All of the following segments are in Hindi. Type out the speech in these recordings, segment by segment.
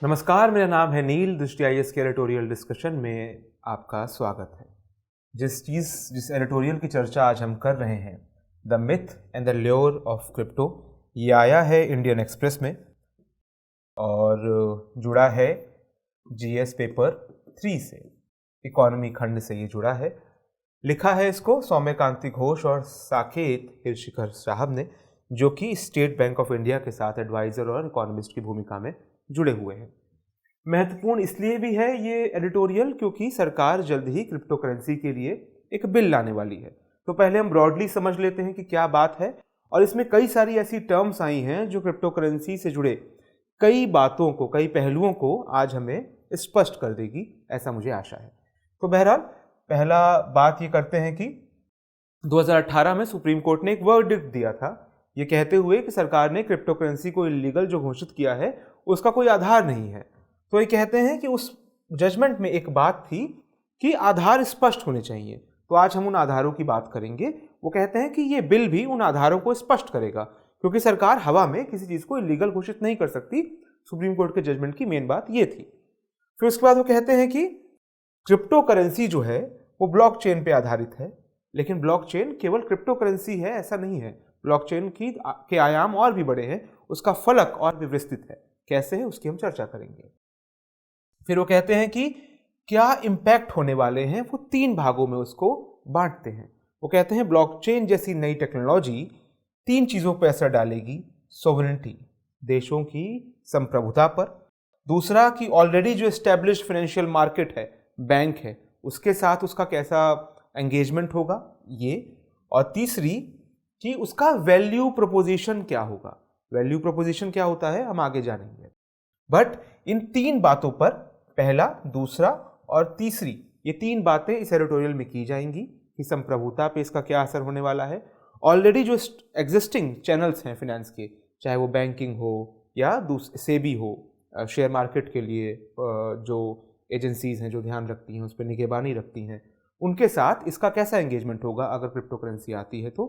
नमस्कार, मेरा नाम है नील। दृष्टि आईएएस के एडिटोरियल डिस्कशन में आपका स्वागत है। जिस एडिटोरियल की चर्चा आज हम कर रहे हैं, the myth and the lure of crypto, ये आया है इंडियन एक्सप्रेस में और जुड़ा है जीएस पेपर 3 से, इकोनॉमी खंड से ये जुड़ा है। लिखा है इसको सौम्यकांति घोष और साकेत हिरशिखर साहब ने, जो कि स्टेट बैंक ऑफ इंडिया के साथ एडवाइज़र और इकोनॉमिस्ट की भूमिका में जुड़े हुए हैं। महत्वपूर्ण इसलिए भी है ये एडिटोरियल क्योंकि सरकार जल्द ही क्रिप्टो करेंसी के लिए एक बिल लाने वाली है। तो पहले हम ब्रॉडली समझ लेते हैं कि क्या बात है, और इसमें कई सारी ऐसी टर्म्स आई हैं जो क्रिप्टो करेंसी से जुड़े कई बातों को, कई पहलुओं को आज हमें स्पष्ट कर देगी, ऐसा मुझे आशा है। तो बहरहाल पहला बात ये करते हैं कि 2018 में सुप्रीम कोर्ट ने एक वर्डिक्ट दिया था, ये कहते हुए कि सरकार ने क्रिप्टो करेंसी को इलीगल जो घोषित किया है उसका कोई आधार नहीं है। तो ये कहते हैं कि उस जजमेंट में एक बात थी कि आधार स्पष्ट होने चाहिए। तो आज हम उन आधारों की बात करेंगे। वो कहते हैं कि ये बिल भी उन आधारों को स्पष्ट करेगा, क्योंकि सरकार हवा में किसी चीज़ को इलीगल घोषित नहीं कर सकती। सुप्रीम कोर्ट के जजमेंट की मेन बात ये थी। फिर उसके बाद वो कहते हैं कि क्रिप्टो करेंसी जो है वो ब्लॉकचेन पे आधारित है, लेकिन ब्लॉकचेन केवल क्रिप्टो करेंसी है ऐसा नहीं है। ब्लॉकचेन के आयाम और भी बड़े हैं, उसका फलक और भी विस्तृत है। कैसे है उसकी हम चर्चा करेंगे। फिर वो कहते हैं कि क्या इम्पैक्ट होने वाले हैं, वो 3 भागों में उसको बांटते हैं। वो कहते हैं ब्लॉकचेन जैसी नई टेक्नोलॉजी 3 चीज़ों पर असर डालेगी। सोवरेनिटी, देशों की संप्रभुता पर। दूसरा कि ऑलरेडी जो एस्टेब्लिश्ड फाइनेंशियल मार्केट है, बैंक है, उसके साथ उसका कैसा एंगेजमेंट होगा ये। और तीसरी कि उसका वैल्यू प्रोपोजिशन क्या होगा। वैल्यू प्रोपोजिशन क्या होता है हम आगे जानेंगे। बट इन 3 बातों पर, पहला, दूसरा और तीसरी, ये 3 बातें इस एडिटोरियल में की जाएंगी कि संप्रभुता पे इसका क्या असर होने वाला है। ऑलरेडी जो एग्जिस्टिंग चैनल्स हैं फिनेंस के, चाहे वो बैंकिंग हो या सेबी हो, शेयर मार्केट के लिए जो एजेंसीज हैं जो ध्यान रखती हैं, उस पर निगरानी रखती हैं, उनके साथ इसका कैसा एंगेजमेंट होगा अगर क्रिप्टो करेंसी आती है तो।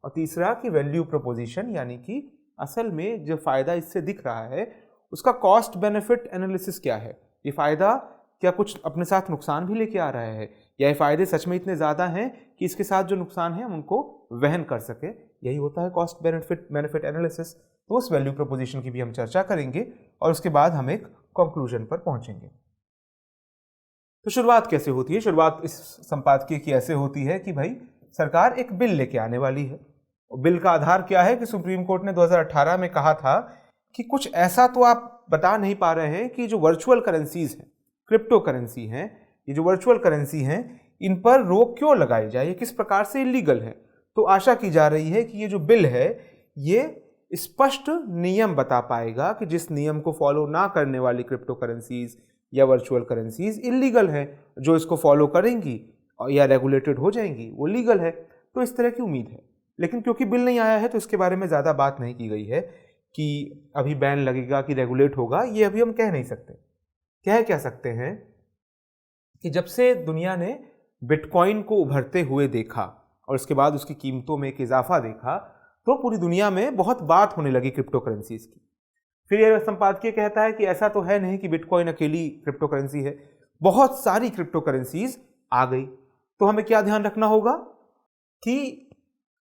और तीसरा कि वैल्यू प्रोपोजिशन, यानी कि असल में जो फ़ायदा इससे दिख रहा है उसका कॉस्ट बेनिफिट एनालिसिस क्या है। ये फ़ायदा क्या कुछ अपने साथ नुकसान भी लेके आ रहा है, या ये फ़ायदे सच में इतने ज़्यादा हैं कि इसके साथ जो नुकसान है हम उनको वहन कर सके। यही होता है कॉस्ट बेनिफिट एनालिसिस। तो उस वैल्यू प्रोपोजिशन की भी हम चर्चा करेंगे और उसके बाद हम एक कंक्लूजन पर पहुंचेंगे। तो शुरुआत कैसे होती है? शुरुआत इस संपादकीय की ऐसे होती है कि भाई सरकार एक बिल लेके आने वाली है। बिल का आधार क्या है कि सुप्रीम कोर्ट ने 2018 में कहा था कि कुछ ऐसा तो आप बता नहीं पा रहे हैं कि जो वर्चुअल करेंसीज हैं, क्रिप्टो करेंसी हैं, ये जो वर्चुअल करेंसी हैं, इन पर रोक क्यों लगाई जाए, ये किस प्रकार से इलीगल है। तो आशा की जा रही है कि ये जो बिल है ये स्पष्ट नियम बता पाएगा कि जिस नियम को फॉलो ना करने वाली क्रिप्टो करेंसीज या वर्चुअल करेंसीज इलीगल है, जो इसको फॉलो करेंगी या रेगुलेटेड हो जाएंगी वो लीगल है। तो इस तरह की उम्मीद है। लेकिन क्योंकि बिल नहीं आया है तो इसके बारे में ज़्यादा बात नहीं की गई है कि अभी बैन लगेगा कि रेगुलेट होगा, ये अभी हम कह नहीं सकते। कह क्या सकते हैं कि जब से दुनिया ने बिटकॉइन को उभरते हुए देखा और उसके बाद उसकी कीमतों में एक इजाफा देखा, तो पूरी दुनिया में बहुत बात होने लगी क्रिप्टो करेंसीज की। फिर यह संपादकीय कहता है कि ऐसा तो है नहीं कि बिटकॉइन अकेली क्रिप्टो करेंसी है, बहुत सारी क्रिप्टो करेंसीज आ गई। तो हमें क्या ध्यान रखना होगा कि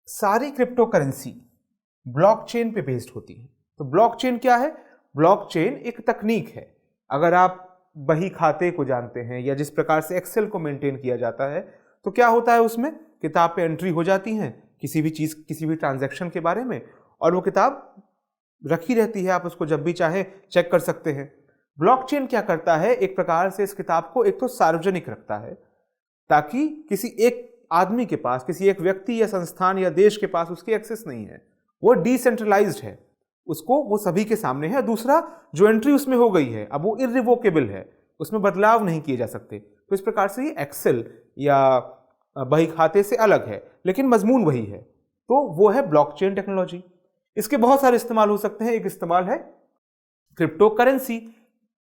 सारी क्रिप्टो करेंसी ब्लॉकचेन पे बेस्ड होती है। तो ब्लॉकचेन क्या है? ब्लॉकचेन एक तकनीक है। अगर आप बही खाते को जानते हैं या जिस प्रकार से एक्सेल को मेंटेन किया जाता है, तो क्या होता है उसमें किताब पे एंट्री हो जाती हैं किसी भी चीज़, किसी भी ट्रांजैक्शन के बारे में, और वो किताब रखी रहती है, आप उसको जब भी चाहे चेक कर सकते हैं। ब्लॉकचेन क्या करता है, एक प्रकार से इस किताब को एक तो सार्वजनिक रखता है ताकि किसी एक आदमी के पास, किसी एक व्यक्ति या संस्थान या देश के पास उसकी एक्सेस नहीं है। वो डिसेंट्रलाइज्ड है, उसको वो सभी के सामने है। दूसरा, जो एंट्री उसमें हो गई है अब वो इररिवोकेबल है, उसमें बदलाव नहीं किए जा सकते। तो इस प्रकार से ये एक्सेल या बही खाते से अलग है, लेकिन मजमून वही है। तो वो है ब्लॉकचेन टेक्नोलॉजी। इसके बहुत सारे इस्तेमाल हो सकते हैं। एक इस्तेमाल है क्रिप्टो करेंसी,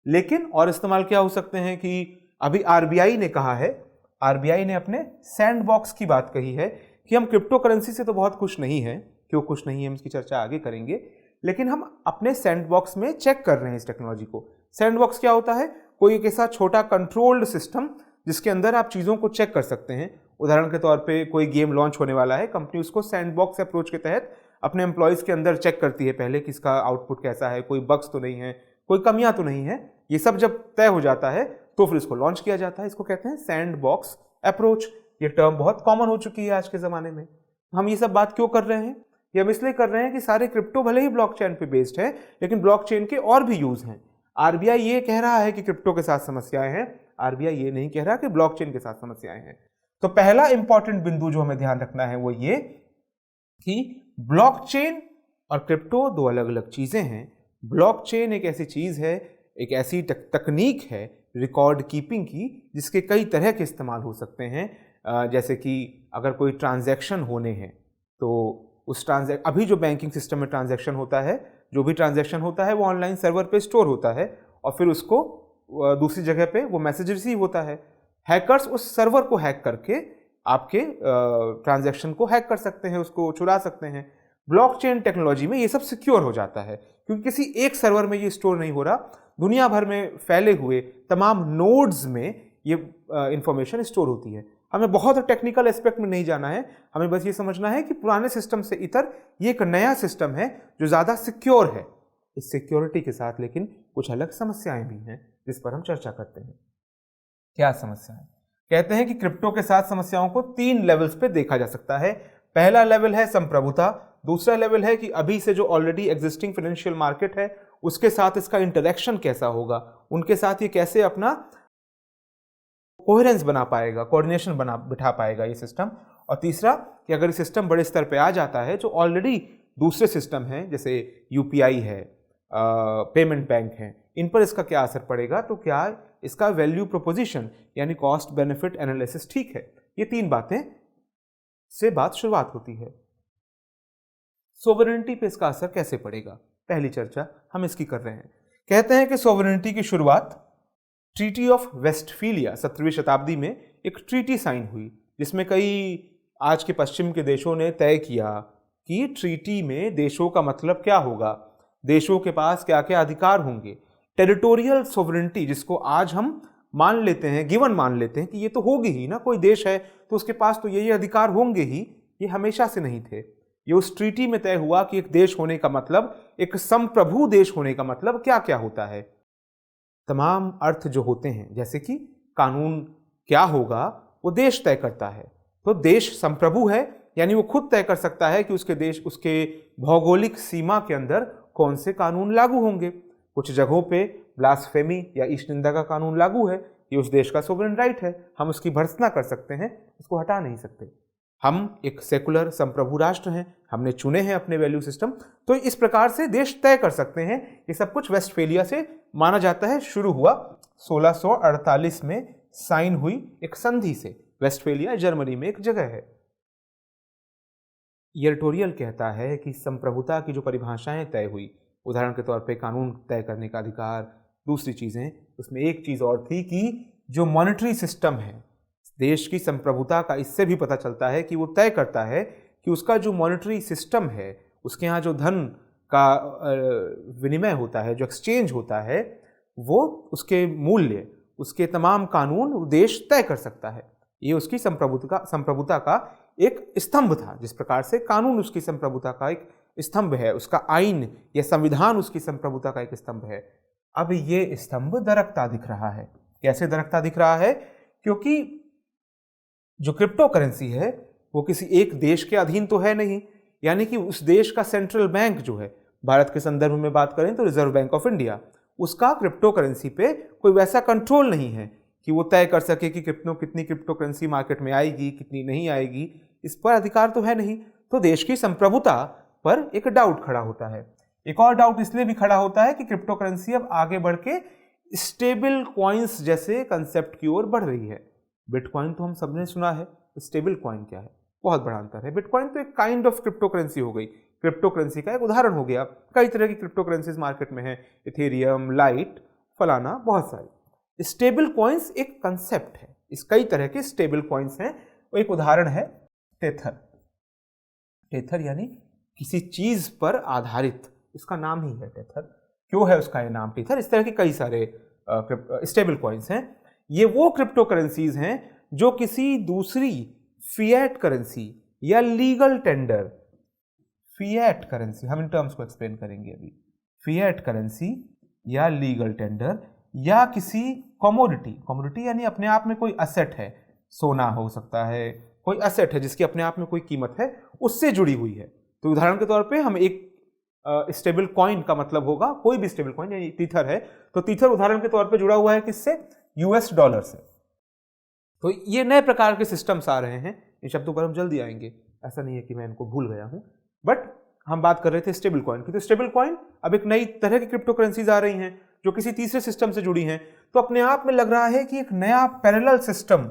लेकिन और इस्तेमाल क्या हो सकते हैं कि अभी आरबीआई ने कहा है, आरबीआई ने अपने सैंडबॉक्स की बात कही है कि हम क्रिप्टो करेंसी से तो बहुत खुश नहीं हैं। क्यों खुश नहीं है, हम इसकी चर्चा आगे करेंगे, लेकिन हम अपने सैंडबॉक्स में चेक कर रहे हैं इस टेक्नोलॉजी को सैंडबॉक्स क्या होता है? कोई एक ऐसा छोटा कंट्रोल्ड सिस्टम जिसके अंदर आप चीज़ों को चेक कर सकते हैं। उदाहरण के तौर पे कोई गेम लॉन्च होने वाला है, कंपनी उसको सैंडबॉक्स अप्रोच के तहत अपने एम्प्लॉयज़ के अंदर चेक करती है पहले कि इसका आउटपुट कैसा है, कोई बग्स तो नहीं है, कोई कमियां तो नहीं है। ये सब जब तय हो जाता है तो फिर इसको लॉन्च किया जाता है। इसको कहते हैं सैंडबॉक्स अप्रोच। ये टर्म बहुत कॉमन हो चुकी है आज के ज़माने में। हम ये सब बात क्यों कर रहे हैं? ये हम इसलिए कर रहे हैं कि सारे क्रिप्टो भले ही ब्लॉकचेन पे बेस्ड है, लेकिन ब्लॉकचेन के और भी यूज़ हैं। आरबीआई ये कह रहा है कि क्रिप्टो के साथ समस्याएं हैं, आरबीआई ये नहीं कह रहा कि ब्लॉकचेन के साथ समस्याएं हैं। तो पहला इंपॉर्टेंट बिंदु जो हमें ध्यान रखना है वो ये कि ब्लॉकचेन और क्रिप्टो दो अलग अलग चीज़ें हैं। ब्लॉकचेन एक ऐसी चीज़ है, एक ऐसी तकनीक है रिकॉर्ड कीपिंग की, जिसके कई तरह के इस्तेमाल हो सकते हैं। जैसे कि अगर कोई ट्रांजैक्शन होने हैं तो उस अभी जो बैंकिंग सिस्टम में ट्रांजैक्शन होता है, जो भी ट्रांजैक्शन होता है वो ऑनलाइन सर्वर पे स्टोर होता है और फिर उसको दूसरी जगह पे वो मैसेज रिसीव होता है। हैकर्स उस सर्वर को हैक करके आपके ट्रांजैक्शन को हैक कर सकते हैं, उसको चुरा सकते हैं। ब्लॉकचेन टेक्नोलॉजी में ये सब सिक्योर हो जाता है क्योंकि किसी एक सर्वर में ये स्टोर नहीं हो रहा, दुनिया भर में फैले हुए तमाम नोड्स में ये इंफॉर्मेशन स्टोर होती है। हमें बहुत टेक्निकल एस्पेक्ट में नहीं जाना है, हमें बस ये समझना है कि पुराने सिस्टम से इतर ये एक नया सिस्टम है जो ज़्यादा सिक्योर है। इस सिक्योरिटी के साथ लेकिन कुछ अलग समस्याएं भी हैं जिस पर हम चर्चा करते हैं। क्या समस्याएं? कहते हैं कि क्रिप्टो के साथ समस्याओं को 3 लेवल्स पे देखा जा सकता है। पहला लेवल है संप्रभुता, दूसरा लेवल है कि अभी से जो ऑलरेडी एग्जिस्टिंग फाइनेंशियल मार्केट है उसके साथ इसका इंटरेक्शन कैसा होगा, उनके साथ ये कैसे अपना कोहेरेंस बना पाएगा, कोऑर्डिनेशन बिठा पाएगा ये सिस्टम। और तीसरा कि अगर ये सिस्टम बड़े स्तर पे आ जाता है जो ऑलरेडी दूसरे सिस्टम हैं जैसे यूपीआई है, पेमेंट बैंक हैं, इन पर इसका क्या असर पड़ेगा, तो क्या इसका वैल्यू प्रोपोजिशन यानी कॉस्ट बेनिफिट एनालिसिस ठीक है। ये 3 बातें से बात शुरुआत होती है। सोवरेनिटी पे इसका असर कैसे पड़ेगा, पहली चर्चा हम इसकी कर रहे हैं। कहते हैं कि सोवरेनिटी की शुरुआत ट्रीटी ऑफ वेस्टफीलिया 17वीं शताब्दी में एक ट्रीटी साइन हुई जिसमें कई आज के पश्चिम के देशों ने तय किया कि ट्रीटी में देशों का मतलब क्या होगा, देशों के पास क्या क्या अधिकार होंगे। टेरिटोरियल सोवरेनिटी जिसको आज हम मान लेते हैं, गिवन मान लेते हैं कि ये तो होगी ही ना, कोई देश है तो उसके पास तो ये अधिकार होंगे ही, ये हमेशा से नहीं थे। ये उस ट्रीटी में तय हुआ कि एक देश होने का मतलब, एक संप्रभु देश होने का मतलब क्या क्या होता है। तमाम अर्थ जो होते हैं जैसे कि कानून क्या होगा वो देश तय करता है। तो देश संप्रभु है यानी वो खुद तय कर सकता है कि उसके देश, उसके भौगोलिक सीमा के अंदर कौन से कानून लागू होंगे। कुछ जगहों पे ब्लास्फेमी या ईश निंदा का कानून लागू है, ये उस देश का सोवरेन राइट है, हम उसकी भर्त्सना कर सकते हैं, उसको हटा नहीं सकते। हम एक सेकुलर संप्रभु राष्ट्र हैं, हमने चुने हैं अपने वैल्यू सिस्टम, तो इस प्रकार से देश तय कर सकते हैं। ये सब कुछ वेस्टफेलिया से माना जाता है, शुरू हुआ 1648 में साइन हुई एक संधि से। वेस्टफेलिया जर्मनी में एक जगह है। एडिटोरियल कहता है कि संप्रभुता की जो परिभाषाएं तय हुई, उदाहरण के तौर पे कानून तय करने का अधिकार, दूसरी चीज़ें, उसमें एक चीज़ और थी कि जो मॉनेटरी सिस्टम है देश की संप्रभुता का, इससे भी पता चलता है कि वो तय करता है कि उसका जो मॉनेटरी सिस्टम है, उसके यहाँ जो धन का विनिमय होता है, जो एक्सचेंज होता है, वो उसके मूल्य, उसके तमाम कानून देश तय कर सकता है। ये उसकी संप्रभुता का एक स्तंभ था। जिस प्रकार से कानून उसकी संप्रभुता का एक स्तंभ है, उसका आइन या संविधान उसकी संप्रभुता का एक स्तंभ है। अब ये स्तंभ दरकता दिख रहा है। कैसे दरकता दिख रहा है? क्योंकि जो क्रिप्टो करेंसी है वो किसी एक देश के अधीन तो है नहीं, यानी कि उस देश का सेंट्रल बैंक जो है, भारत के संदर्भ में बात करें तो रिजर्व बैंक ऑफ इंडिया, उसका क्रिप्टो करेंसी पे कोई वैसा कंट्रोल नहीं है कि वो तय कर सके कि कितनी क्रिप्टो करेंसी मार्केट में आएगी, कितनी नहीं आएगी, इस पर अधिकार तो है नहीं। तो देश की संप्रभुता पर एक डाउट खड़ा होता है। एक और डाउट इसलिए भी खड़ा होता है कि क्रिप्टो करेंसी अब आगे बढ़ के स्टेबल कॉइन्स जैसे कंसेप्ट की ओर बढ़ रही है। बिटकॉइन तो हम सबने सुना है, स्टेबल कॉइन क्या है? बहुत बड़ा अंतर है। बिटकॉइन तो एक काइंड ऑफ क्रिप्टो करेंसी हो गई, क्रिप्टो करेंसी का एक उदाहरण हो गया। कई तरह की क्रिप्टो करेंसीज मार्केट में है, इथेरियम, लाइट, फलाना, बहुत सारी। स्टेबल कॉइन्स एक कंसेप्ट है, इस कई तरह के स्टेबल कॉइन्स हैं। एक उदाहरण है टेथर। टेथर यानी किसी चीज पर आधारित, इसका नाम ही है टेथर। क्यों है उसका ये नाम टीथर। इस तरह के कई सारे स्टेबल कॉइन्स हैं। ये वो क्रिप्टो करेंसीज हैं जो किसी दूसरी फिएट करेंसी या लीगल टेंडर, फिएट करेंसी, हम इन टर्म्स को एक्सप्लेन करेंगे अभी, फिएट करेंसी या लीगल टेंडर या किसी कमोडिटी, कमोडिटी यानी अपने आप में कोई असेट है, सोना हो सकता है, कोई असेट है जिसकी अपने आप में कोई कीमत है, उससे जुड़ी हुई है। तो उदाहरण के तौर पे हम एक स्टेबल कॉइन का मतलब होगा कोई भी स्टेबल कॉइन, यानी टीथर है तो टीथर उदाहरण के तौर पे जुड़ा हुआ है किससे, यूएस डॉलर से। तो ये नए प्रकार के सिस्टम्स आ रहे हैं, इन शब्दों पर हम जल्दी आएंगे, ऐसा नहीं है कि मैं इनको भूल गया हूं, बट हम बात कर रहे थे स्टेबल कॉइन की। तो स्टेबल कॉइन अब एक नई तरह की क्रिप्टो करेंसीज आ रही हैं जो किसी तीसरे सिस्टम से जुड़ी हैं। तो अपने आप में लग रहा है कि एक नया पैरेलल सिस्टम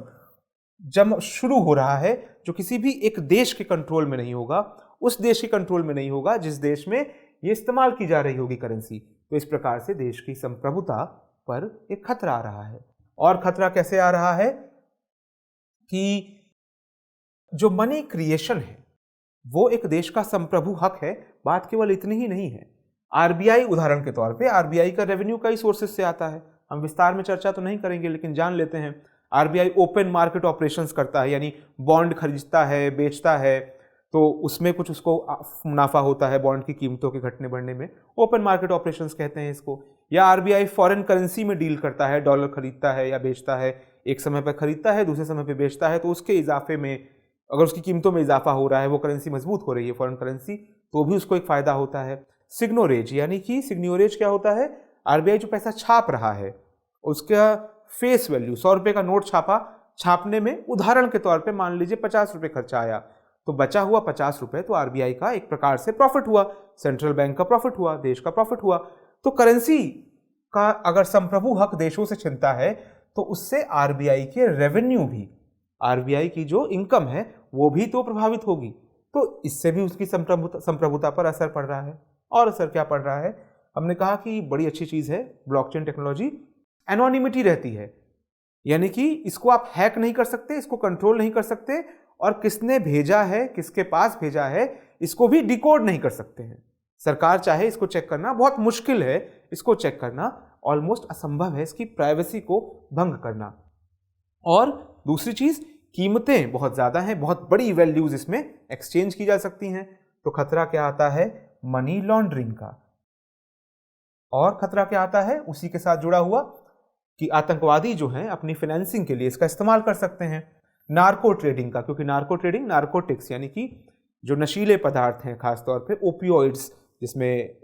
जब शुरू हो रहा है जो किसी भी एक देश के कंट्रोल में नहीं होगा, उस देश के कंट्रोल में नहीं होगा जिस देश में ये इस्तेमाल की जा रही होगी करेंसी। तो इस प्रकार से देश की संप्रभुता पर एक खतरा आ रहा है। और खतरा कैसे आ रहा है कि जो मनी क्रिएशन है वो एक देश का संप्रभु हक है। बात केवल इतनी ही नहीं है। आरबीआई उदाहरण के तौर पे, आरबीआई का रेवेन्यू कई सोर्सेज से आता है, हम विस्तार में चर्चा तो नहीं करेंगे लेकिन जान लेते हैं। आरबीआई ओपन मार्केट ऑपरेशंस करता है, यानी बॉन्ड खरीदता है, बेचता है, तो उसमें कुछ उसको मुनाफा होता है बॉन्ड की कीमतों के घटने बढ़ने में, ओपन मार्केट ऑपरेशंस कहते हैं इसको। या आरबीआई फॉरेन करेंसी में डील करता है, डॉलर खरीदता है या बेचता है, एक समय पर खरीदता है दूसरे समय पर बेचता है, तो उसके इजाफे में अगर उसकी कीमतों में इजाफा हो रहा है, वो करेंसी मजबूत हो रही है फॉरेन करेंसी, तो भी उसको एक फायदा होता है। सिग्नोरेज, यानी कि सिग्नोरेज क्या होता है, आरबीआई जो पैसा छाप रहा है उसका फेस वैल्यू, 100 रुपये का नोट छापा, छापने में उदाहरण के तौर पे मान लीजिए 50 रुपये खर्चा आया, तो बचा हुआ 50 रुपये तो आरबीआई का एक प्रकार से प्रॉफिट हुआ, सेंट्रल बैंक का प्रॉफिट हुआ, देश का प्रॉफिट हुआ। तो करेंसी का अगर संप्रभु हक देशों से छिनता है तो उससे आरबीआई के रेवेन्यू भी, आरबीआई की जो इनकम है वो भी तो प्रभावित होगी। तो इससे भी उसकी संप्रभुता पर असर पड़ रहा है। और असर क्या पड़ रहा है, हमने कहा कि बड़ी अच्छी चीज़ है ब्लॉकचेन टेक्नोलॉजी, एनोनिमिटी रहती है, यानी कि इसको आप हैक नहीं कर सकते, इसको कंट्रोल नहीं कर सकते, और किसने भेजा है, किसके पास भेजा है, इसको भी डिकोड नहीं कर सकते हैं। सरकार चाहे इसको चेक करना बहुत मुश्किल है, इसको चेक करना ऑलमोस्ट असंभव है, इसकी प्राइवेसी को भंग करना। और दूसरी चीज, कीमतें बहुत ज्यादा हैं, बहुत बड़ी वैल्यूज इसमें एक्सचेंज की जा सकती हैं। तो खतरा क्या आता है, मनी लॉन्ड्रिंग का। और खतरा क्या आता है उसी के साथ जुड़ा हुआ कि आतंकवादी जो हैं अपनी फाइनेंसिंग के लिए इसका इस्तेमाल कर सकते हैं। नार्को ट्रेडिंग का, क्योंकि नार्को ट्रेडिंग, नार्कोटिक्स यानी कि जो नशीले पदार्थ हैं, खासतौर पे ओपियोइड्स जिसमें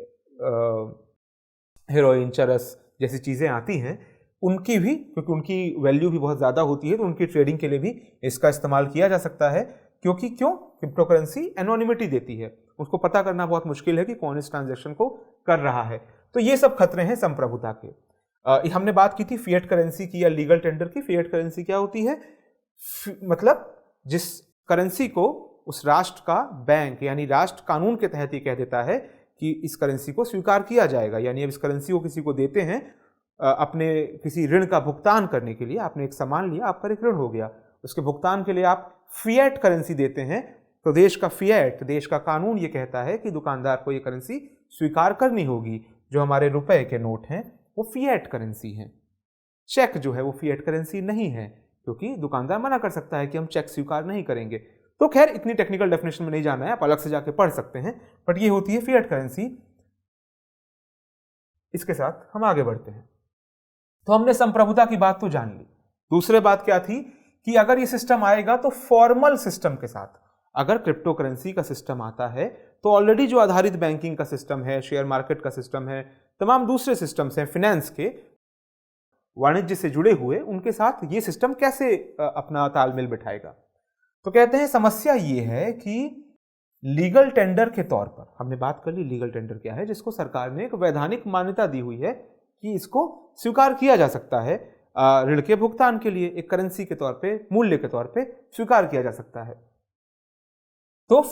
हेरोइन, चरस जैसी चीज़ें आती हैं, उनकी भी, क्योंकि उनकी वैल्यू भी बहुत ज़्यादा होती है, तो उनकी ट्रेडिंग के लिए भी इसका इस्तेमाल किया जा सकता है। क्योंकि क्रिप्टो करेंसी एनोनिमिटी देती है, उसको पता करना बहुत मुश्किल है कि कौन इस ट्रांजैक्शन को कर रहा है। तो ये सब खतरे हैं संप्रभुता के। हमने बात की थी फिएट करेंसी की या लीगल टेंडर की। फिएट करेंसी क्या होती है, मतलब जिस करेंसी को उस राष्ट्र का बैंक यानी राष्ट्र कानून के तहत ही कह देता है कि इस करेंसी को स्वीकार किया जाएगा, यानी अब इस करेंसी को किसी को देते हैं अपने किसी ऋण का भुगतान करने के लिए। आपने एक सामान लिया, आपका एक ऋण हो गया, उसके भुगतान के लिए आप फिएट करेंसी देते हैं, तो देश का फिएट, देश का कानून ये कहता है कि दुकानदार को ये करेंसी स्वीकार करनी होगी। जो हमारे रुपए के नोट हैं वो फिएट करेंसी हैं। चेक जो है वो फिएट करेंसी नहीं है, क्योंकि दुकानदार मना कर सकता है कि हम चेक स्वीकार नहीं करेंगे। तो खैर इतनी टेक्निकल डेफिनेशन में नहीं जाना है, आप अलग से जाके पढ़ सकते हैं, बट ये होती है फिएट करेंसी। इसके साथ हम आगे बढ़ते हैं। तो हमने संप्रभुता की बात तो जान ली। दूसरी बात क्या थी कि अगर ये सिस्टम आएगा तो फॉर्मल सिस्टम के साथ। अगर क्रिप्टो करेंसी का सिस्टम आता है तो ऑलरेडी जो आधारित बैंकिंग का सिस्टम है, शेयर मार्केट का सिस्टम है, तमाम दूसरे सिस्टम्स हैं फिनेंस के, वाणिज्य से जुड़े हुए, उनके साथ ये सिस्टम कैसे अपना तालमेल बिठाएगा। तो कहते हैं समस्या ये है कि लीगल टेंडर के तौर पर, हमने बात कर ली लीगल टेंडर क्या है, जिसको सरकार ने एक वैधानिक मान्यता दी हुई है कि इसको स्वीकार किया जा सकता है ऋण के भुगतान के लिए, एक करेंसी के तौर पे, मूल्य के तौर पे स्वीकार किया जा सकता है। तो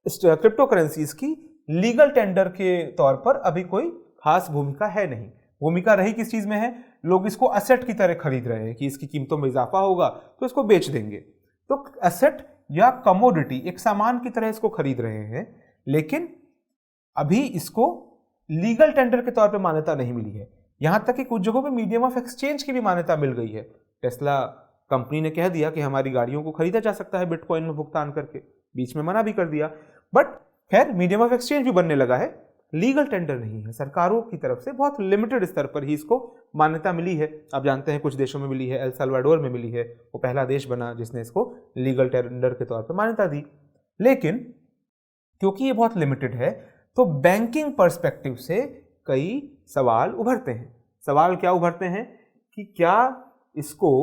क्रिप्टो करेंसीज की लीगल टेंडर के तौर पर अभी कोई खास भूमिका है नहीं। भूमिका रही किस चीज में है, लोग इसको असेट की तरह खरीद रहे हैं कि इसकी कीमतों में इजाफा होगा तो इसको बेच देंगे। तो असेट या कमोडिटी, एक सामान की तरह इसको खरीद रहे हैं, लेकिन अभी इसको लीगल टेंडर के तौर पे मान्यता नहीं मिली है। यहाँ तक कि कुछ जगहों पे मीडियम ऑफ एक्सचेंज की भी मान्यता मिल गई है। टेस्ला कंपनी ने कह दिया कि हमारी गाड़ियों को खरीदा जा सकता है बिटकॉइन में भुगतान करके, बीच में मना भी कर दिया, बट खैर मीडियम ऑफ एक्सचेंज भी बनने लगा है, लीगल टेंडर नहीं है। सरकारों की तरफ से बहुत लिमिटेड स्तर पर ही इसको मान्यता मिली है। आप जानते हैं कुछ देशों में मिली है, एल साल्वाडोर में मिली है, वो पहला देश बना जिसने इसको लीगल टेंडर के तौर पर मान्यता दी। लेकिन क्योंकि ये बहुत लिमिटेड है तो बैंकिंग पर्सपेक्टिव से कई सवाल उभरते हैं। सवाल क्या उभरते हैं कि क्या इसको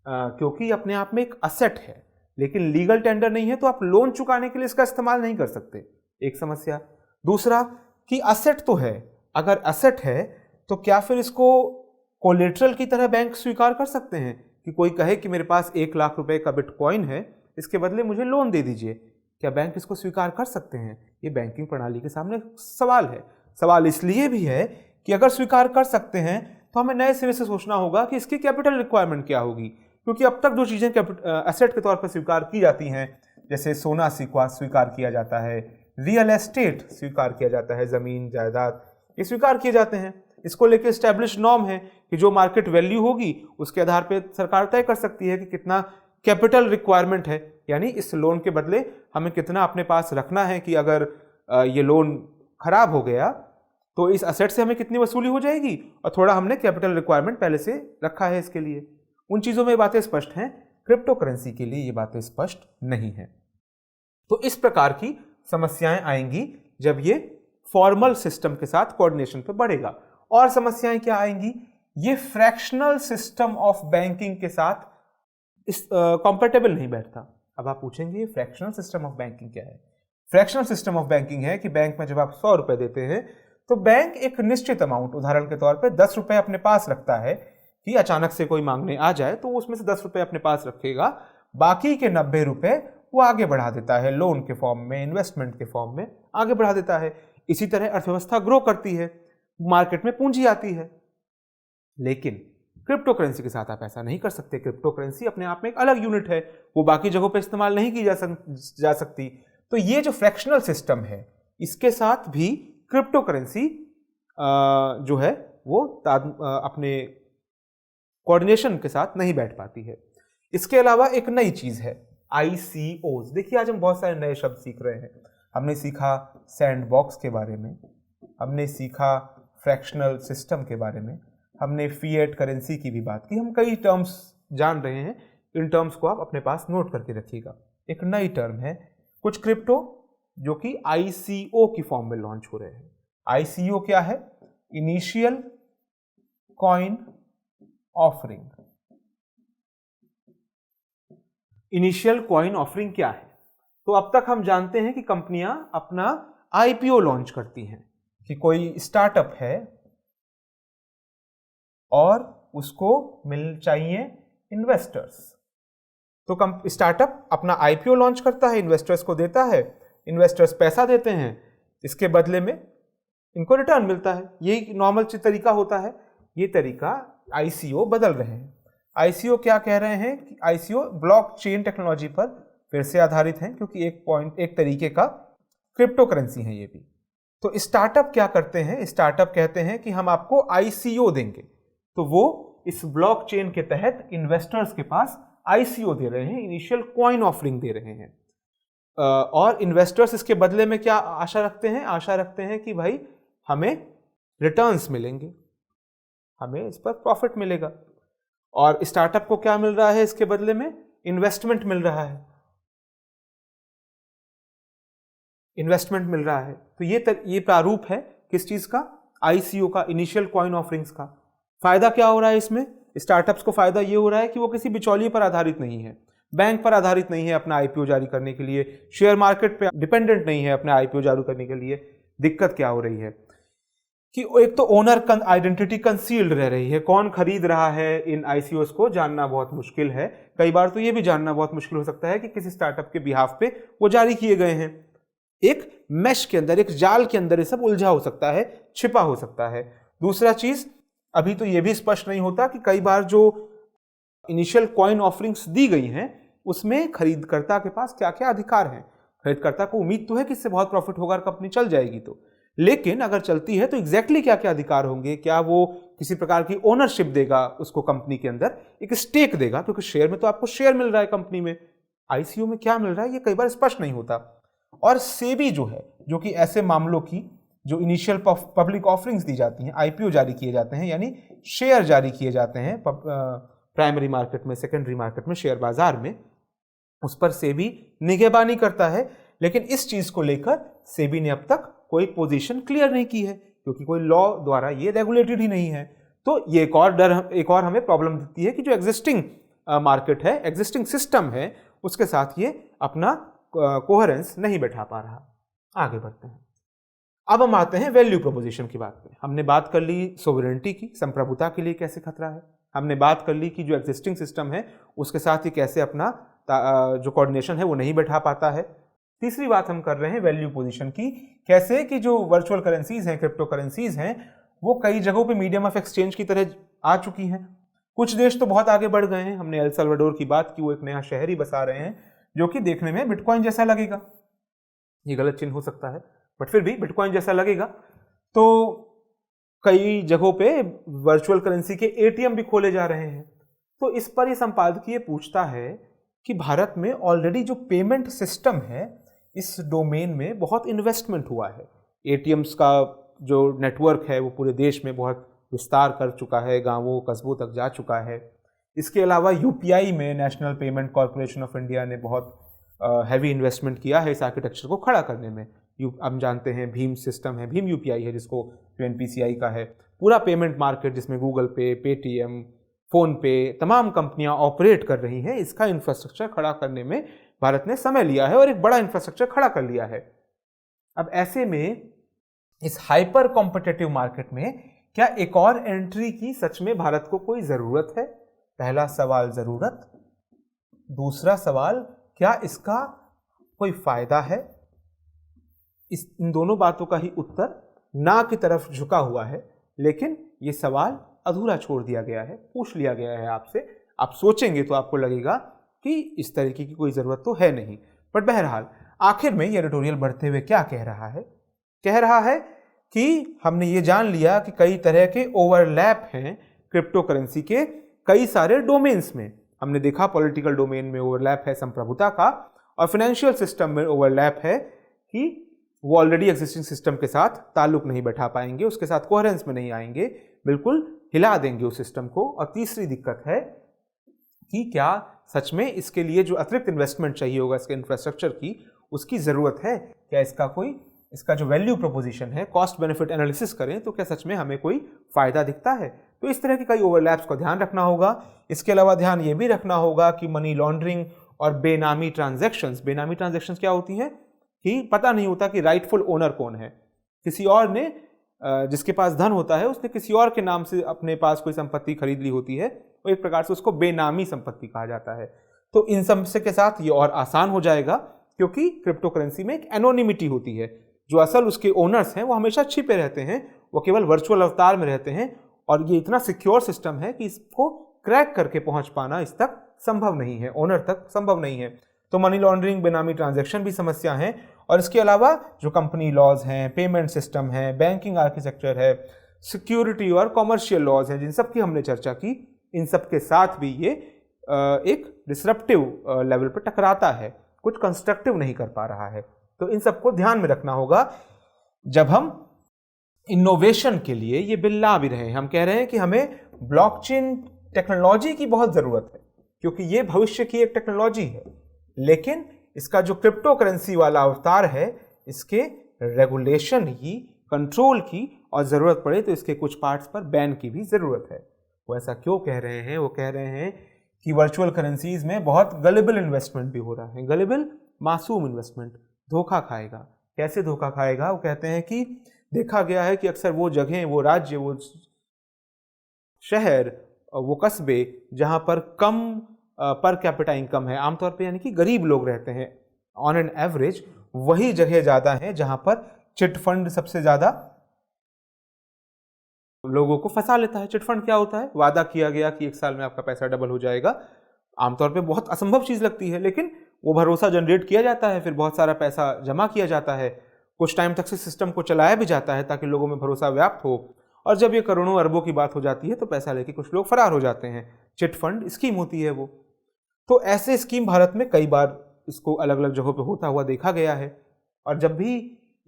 क्योंकि अपने आप में एक असेट है लेकिन लीगल टेंडर नहीं है तो आप लोन चुकाने के लिए इसका इस्तेमाल नहीं कर सकते, एक समस्या। दूसरा कि असेट तो है, अगर असेट है तो क्या फिर इसको कोलेटरल की तरह बैंक स्वीकार कर सकते हैं कि कोई कहे कि मेरे पास 1 लाख रुपए का बिटकॉइन है, इसके बदले मुझे लोन दे दीजिए, क्या बैंक इसको स्वीकार कर सकते हैं? ये बैंकिंग प्रणाली के सामने सवाल है। सवाल इसलिए भी है कि अगर स्वीकार कर सकते हैं तो हमें नए सिरे से सोचना होगा कि इसकी कैपिटल रिक्वायरमेंट क्या होगी, क्योंकि अब तक जो चीज़ें एसेट के तौर पर स्वीकार की जाती हैं, जैसे सोना स्वीकार किया जाता है, रियल एस्टेट स्वीकार किया जाता है, ज़मीन जायदाद ये स्वीकार किए जाते हैं। इसको लेकर एस्टैब्लिश नॉर्म है कि जो मार्केट वैल्यू होगी उसके आधार पर सरकार तय कर सकती है कि कितना कैपिटल रिक्वायरमेंट है, यानी इस लोन के बदले हमें कितना अपने पास रखना है कि अगर ये लोन खराब हो गया तो इस असेट से हमें कितनी वसूली हो जाएगी, और थोड़ा हमने कैपिटल रिक्वायरमेंट पहले से रखा है इसके लिए। उन चीज़ों में ये बातें स्पष्ट हैं, क्रिप्टो करेंसी के लिए ये बातें स्पष्ट नहीं हैं। तो इस प्रकार की समस्याएं आएंगी जब ये फॉर्मल सिस्टम के साथ कोऑर्डिनेशन पे बढ़ेगा। और समस्याएं क्या आएंगी? ये फ्रैक्शनल सिस्टम ऑफ बैंकिंग के साथ कंपेटेबल नहीं बैठता। अब आप पूछेंगे फ्रैक्शनल सिस्टम ऑफ बैंकिंग क्या है? फ्रैक्शनल सिस्टम ऑफ बैंकिंग है कि बैंक में जब आप 100 रुपए देते हैं तो बैंक एक निश्चित अमाउंट, उदाहरण के तौर पे 10 रुपए अपने पास रखता है कि अचानक से कोई मांगने आ जाए तो उसमें से 10 रुपए अपने पास रखेगा, बाकी के 90 रुपए वो आगे बढ़ा देता है, लोन के फॉर्म में, इन्वेस्टमेंट के फॉर्म में आगे बढ़ा देता है। इसी तरह अर्थव्यवस्था ग्रो करती है, मार्केट में पूंजी आती है। लेकिन क्रिप्टो करेंसी के साथ आप ऐसा नहीं कर सकते। क्रिप्टो करेंसी अपने आप में एक अलग यूनिट है, वो बाकी जगहों पर इस्तेमाल नहीं की जा सकती। तो ये जो फ्रैक्शनल सिस्टम है इसके साथ भी क्रिप्टो करेंसी जो है वो अपने कोऑर्डिनेशन के साथ नहीं बैठ पाती है। इसके अलावा एक नई चीज है ICOs। देखिए आज हम बहुत सारे नए शब्द सीख रहे हैं। हमने सीखा सैंडबॉक्स के बारे में, हमने सीखा फ्रैक्शनल सिस्टम के बारे में, हमने फिएट करेंसी की भी बात की। हम कई टर्म्स जान रहे हैं, इन टर्म्स को आप अपने पास नोट करके रखिएगा। एक नई टर्म है कुछ क्रिप्टो जो कि ICO की फॉर्म में लॉन्च हो रहे हैं। ICO क्या है? Initial coin offering. Initial coin offering क्या है? तो अब तक हम जानते हैं कि कंपनियां अपना IPO लॉन्च करती हैं कि कोई स्टार्टअप है और उसको मिल चाहिए इन्वेस्टर्स। तो स्टार्टअप अपना IPO लॉन्च करता है, इन्वेस्टर्स को देता है, इन्वेस्टर्स पैसा देते हैं, इसके बदले में इनको रिटर्न मिलता है। यही नॉर्मल तरीका होता है। ये तरीका ICO बदल रहे हैं। ICO क्या कह रहे हैं कि ICO ब्लॉकचेन टेक्नोलॉजी पर फिर से आधारित है, क्योंकि एक तरीके का क्रिप्टो करेंसी है ये भी। तो स्टार्टअप क्या करते हैं? स्टार्टअप कहते हैं कि हम आपको ICO देंगे, तो वो इस ब्लॉकचेन के तहत इन्वेस्टर्स के पास ICO दे रहे हैं, इनिशियल कॉइन ऑफरिंग दे रहे हैं। और इन्वेस्टर्स इसके बदले में क्या आशा रखते हैं? आशा रखते हैं कि भाई हमें रिटर्न्स मिलेंगे, हमें इस पर प्रॉफिट मिलेगा। और स्टार्टअप को क्या मिल रहा है इसके बदले में? इन्वेस्टमेंट मिल रहा है, इन्वेस्टमेंट मिल रहा है। तो ये प्रारूप है किस चीज का? ICO का, इनिशियल कॉइन ऑफरिंग्स का। फायदा क्या हो रहा है इसमें? स्टार्टअप्स को फायदा ये हो रहा है कि वो किसी बिचौलिए पर आधारित नहीं है, बैंक पर आधारित नहीं है अपना IPO जारी करने के लिए, शेयर मार्केट पे डिपेंडेंट नहीं है अपना IPO जारी करने के लिए। दिक्कत क्या हो रही है कि एक तो ओनर आइडेंटिटी कंसील्ड रह रही है, कौन खरीद रहा है इन ICOs को जानना बहुत मुश्किल है। कई बार तो ये भी जानना बहुत मुश्किल हो सकता है कि किसी स्टार्टअप के बिहाफ पे वो जारी किए गए हैं। एक मैश के अंदर, एक जाल के अंदर ये सब उलझा हो सकता है, छिपा हो सकता है। दूसरा चीज, अभी तो ये भी स्पष्ट नहीं होता कि कई बार जो इनिशियल कॉइन ऑफरिंग्स दी गई हैं उसमें खरीदकर्ता के पास क्या क्या अधिकार हैं। खरीदकर्ता को उम्मीद तो है कि इससे बहुत प्रॉफिट होगा और कंपनी चल जाएगी, तो लेकिन अगर चलती है तो एग्जैक्टली क्या क्या अधिकार होंगे, क्या वो किसी प्रकार की ओनरशिप देगा उसको कंपनी के अंदर, एक स्टेक देगा, क्योंकि शेयर में तो आपको शेयर मिल रहा है कंपनी में, आईसीओ में क्या मिल रहा है ये कई बार स्पष्ट नहीं होता। और सेबी जो है, जो कि ऐसे मामलों की जो इनिशियल पब्लिक ऑफरिंग्स दी जाती हैं, आईपीओ जारी किए जाते हैं, यानी शेयर जारी किए जाते हैं प्राइमरी मार्केट में, सेकेंडरी मार्केट में, शेयर बाजार में, उस पर सेबी निगहबानी करता है। लेकिन इस चीज को लेकर सेबी ने अब तक कोई पोजीशन क्लियर नहीं की है, क्योंकि कोई लॉ द्वारा ये रेगुलेटेड ही नहीं है। तो ये एक और हमें प्रॉब्लम देती है कि जो एग्जिस्टिंग मार्केट है, एग्जिस्टिंग सिस्टम है, उसके साथ ये अपना कोहेरेंस नहीं बैठा पा रहा। आगे बढ़ते हैं। अब हम आते हैं वैल्यू प्रोपोजिशन की बात पे। हमने बात कर ली सोवरेनिटी की, संप्रभुता के लिए कैसे खतरा है, हमने बात कर ली कि जो एग्जिस्टिंग सिस्टम है उसके साथ ही कैसे अपना जो कोऑर्डिनेशन है वो नहीं बैठा पाता है। तीसरी बात हम कर रहे हैं वैल्यू पोजीशन की, कैसे कि जो वर्चुअल करेंसीज हैं, क्रिप्टो करेंसीज हैं, वो कई जगहों पे मीडियम ऑफ एक्सचेंज की तरह आ चुकी हैं। कुछ देश तो बहुत आगे बढ़ गए हैं। हमने एल साल्वाडोर की बात की, वो एक नया शहर ही बसा रहे हैं जो कि देखने में बिटकॉइन जैसा लगेगा। ये गलत चिन्ह हो सकता है बट फिर भी बिटकॉइन जैसा लगेगा। तो कई जगहों पे वर्चुअल करेंसी के एटीएम भी खोले जा रहे हैं। तो इस पर ये संपादकीय पूछता है कि भारत में ऑलरेडी जो पेमेंट सिस्टम है, इस डोमेन में बहुत इन्वेस्टमेंट हुआ है। एटीएम्स का जो नेटवर्क है वो पूरे देश में बहुत विस्तार कर चुका है, गांवों कस्बों तक जा चुका है। इसके अलावा यूपीआई में national payment corporation of India ने बहुत हैवी इन्वेस्टमेंट किया है इस आर्किटेक्चर को खड़ा करने में। हम जानते हैं भीम सिस्टम है, भीम यूपीआई है जिसको जो एनपीसीआई का है, पूरा पेमेंट मार्केट जिसमें गूगल पे, पेटीएम, फोन पे, तमाम कंपनियां ऑपरेट कर रही हैं, इसका इंफ्रास्ट्रक्चर खड़ा करने में भारत ने समय लिया है और एक बड़ा इंफ्रास्ट्रक्चर खड़ा कर लिया है। अब ऐसे में इस हाइपर कॉम्पिटिटिव मार्केट में क्या एक और एंट्री की सच में भारत को कोई जरूरत है? पहला सवाल जरूरत, दूसरा सवाल क्या इसका कोई फायदा है? इन दोनों बातों का ही उत्तर ना की तरफ झुका हुआ है, लेकिन ये सवाल अधूरा छोड़ दिया गया है, पूछ लिया गया है आपसे। आप सोचेंगे तो आपको लगेगा कि इस तरीके की कोई ज़रूरत तो है नहीं। बट बहरहाल आखिर में ये एडिटोरियल बढ़ते हुए क्या कह रहा है? कह रहा है कि हमने ये जान लिया कि कई तरह के ओवरलैप हैं क्रिप्टो करेंसी के कई सारे डोमेन्स में। हमने देखा पॉलिटिकल डोमेन में ओवरलैप है संप्रभुता का, और फाइनेंशियल सिस्टम में ओवरलैप है कि वो ऑलरेडी एग्जिस्टिंग सिस्टम के साथ ताल्लुक नहीं बैठा पाएंगे, उसके साथ कोहेरेंस में नहीं आएंगे, बिल्कुल हिला देंगे उस सिस्टम को। और तीसरी दिक्कत है कि क्या सच में इसके लिए जो अतिरिक्त इन्वेस्टमेंट चाहिए होगा इसके इंफ्रास्ट्रक्चर की, उसकी ज़रूरत है? क्या इसका जो वैल्यू प्रोपोजिशन है, कॉस्ट बेनिफिट एनालिसिस करें तो क्या सच में हमें कोई फ़ायदा दिखता है? तो इस तरह की कई ओवरलैप्स का ध्यान रखना होगा। इसके अलावा ध्यान ये भी रखना होगा कि मनी लॉन्ड्रिंग और बेनामी ट्रांजैक्शंस क्या होती हैं कि पता नहीं होता कि राइटफुल ओनर कौन है। किसी और ने, जिसके पास धन होता है, उसने किसी और के नाम से अपने पास कोई संपत्ति खरीद ली होती है, और एक प्रकार से उसको बेनामी संपत्ति कहा जाता है। तो इन सब से के साथ ये और आसान हो जाएगा, क्योंकि क्रिप्टो करेंसी में एक एनोनिमिटी होती है। जो असल उसके ओनर्स हैं वो हमेशा छिपे रहते हैं, वो केवल वर्चुअल अवतार में रहते हैं, और ये इतना सिक्योर सिस्टम है कि इसको क्रैक करके पहुंच पाना इस तक संभव नहीं है, ओनर तक संभव नहीं है। तो मनी लॉन्ड्रिंग, बेनामी ट्रांजैक्शन भी समस्या है। और इसके अलावा जो कंपनी लॉज हैं, पेमेंट सिस्टम है, बैंकिंग आर्किटेक्चर है, सिक्योरिटी और कॉमर्शियल लॉज हैं, जिन सब की हमने चर्चा की, इन सब के साथ भी ये एक डिसरप्टिव लेवल पर टकराता है, कुछ कंस्ट्रक्टिव नहीं कर पा रहा है। तो इन सबको ध्यान में रखना होगा जब हम इनोवेशन के लिए ये बिल ला भी रहे हैं। हम कह रहे हैं कि हमें ब्लॉकचेन टेक्नोलॉजी की बहुत ज़रूरत है, क्योंकि ये भविष्य की एक टेक्नोलॉजी है, लेकिन इसका जो क्रिप्टो करेंसी वाला अवतार है, इसके रेगुलेशन की, कंट्रोल की, और ज़रूरत पड़े तो इसके कुछ पार्ट्स पर बैन की भी ज़रूरत है। वो ऐसा क्यों कह रहे हैं? वो कह रहे हैं कि वर्चुअल करेंसीज में बहुत गलेबल इन्वेस्टमेंट भी हो रहा है। गलेबल, मासूम इन्वेस्टमेंट, धोखा खाएगा। कैसे धोखा खाएगा? वो कहते हैं कि देखा गया है कि अक्सर वो जगहें, वो राज्य, वो शहर, वो कस्बे जहाँ पर कम पर कैपिटा इनकम है, आमतौर पे यानी कि गरीब लोग रहते हैं ऑन एन एवरेज, वही जगह ज़्यादा है जहाँ पर चिट फंड सबसे ज़्यादा लोगों को फंसा लेता है। चिट फंड क्या होता है? वादा किया गया कि 1 साल में आपका पैसा डबल हो जाएगा। आमतौर पे बहुत असंभव चीज़ लगती है, लेकिन वो भरोसा जनरेट किया जाता है, फिर बहुत सारा पैसा जमा किया जाता है, कुछ टाइम तक से सिस्टम को चलाया भी जाता है ताकि लोगों में भरोसा व्याप्त हो, और जब ये करोड़ों अरबों की बात हो जाती है तो पैसा लेके कुछ लोग फरार हो जाते हैं। चिट फंड स्कीम होती है वो। तो ऐसे स्कीम भारत में कई बार इसको अलग अलग जगहों पे होता हुआ देखा गया है, और जब भी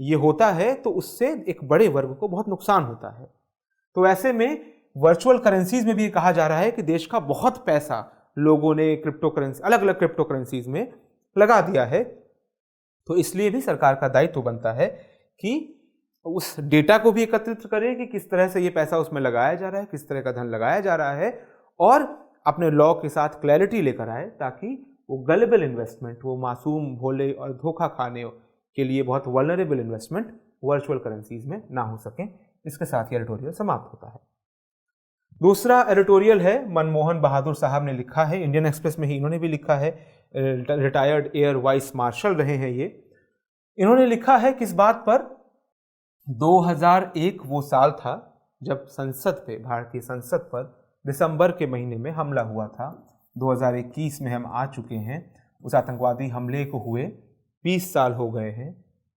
ये होता है तो उससे एक बड़े वर्ग को बहुत नुकसान होता है। तो ऐसे में वर्चुअल करेंसीज में भी कहा जा रहा है कि देश का बहुत पैसा लोगों ने क्रिप्टो करेंसी, अलग अलग क्रिप्टो करेंसीज में लगा दिया है। तो इसलिए भी सरकार का दायित्व बनता है कि उस डेटा को भी एकत्रित करें कि किस तरह से ये पैसा उसमें लगाया जा रहा है, किस तरह का धन लगाया जा रहा है, और अपने लॉ के साथ क्लैरिटी लेकर आए ताकि वो गलेबल इन्वेस्टमेंट, वो मासूम, भोले और धोखा खाने के लिए बहुत वल्नरेबल इन्वेस्टमेंट वर्चुअल करेंसीज में ना हो सके। इसके साथ ही एडिटोरियल समाप्त होता है। दूसरा एडिटोरियल है, मनमोहन बहादुर साहब ने लिखा है, इंडियन एक्सप्रेस में ही इन्होंने भी लिखा है, रिटायर्ड एयर वाइस मार्शल रहे हैं ये। इन्होंने लिखा है किस बात पर, 2001 वो साल था जब संसद पे, भारतीय संसद पर दिसंबर के महीने में हमला हुआ था। 2021 में हम आ चुके हैं, उस आतंकवादी हमले को हुए 20 साल हो गए हैं।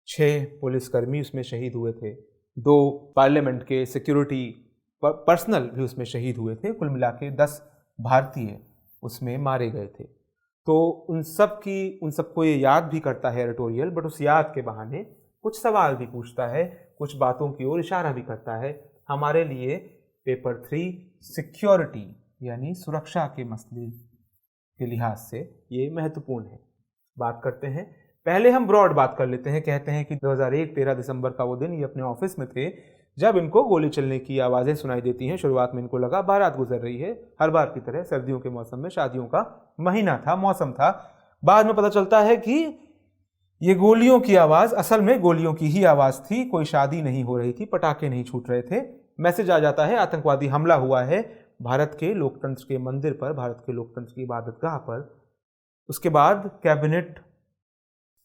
6 पुलिसकर्मी उसमें शहीद हुए थे, 2 पार्लियामेंट के सिक्योरिटी पर्सनल भी उसमें शहीद हुए थे, कुल मिला के 10 भारतीय उसमें मारे गए थे। तो उन सबको ये याद भी करता है एडिटोरियल, बट उस याद के बहाने कुछ सवाल भी पूछता है, कुछ बातों की ओर इशारा भी करता है। हमारे लिए पेपर 3 सिक्योरिटी यानी सुरक्षा के मसले के लिहाज से ये महत्वपूर्ण है। बात करते हैं, पहले हम ब्रॉड बात कर लेते हैं। कहते हैं कि 2001 13 दिसंबर का वो दिन, ये अपने ऑफिस में थे जब इनको गोली चलने की आवाज़ें सुनाई देती हैं। शुरुआत में इनको लगा बारात गुजर रही है, हर बार की तरह सर्दियों के मौसम में, शादियों का महीना था, मौसम था। बाद में पता चलता है कि ये गोलियों की आवाज़ असल में गोलियों की ही आवाज़ थी, कोई शादी नहीं हो रही थी, पटाखे नहीं छूट रहे थे। मैसेज आ जाता है आतंकवादी हमला हुआ है भारत के लोकतंत्र के मंदिर पर, भारत के लोकतंत्र की इबादतगाह पर। उसके बाद कैबिनेट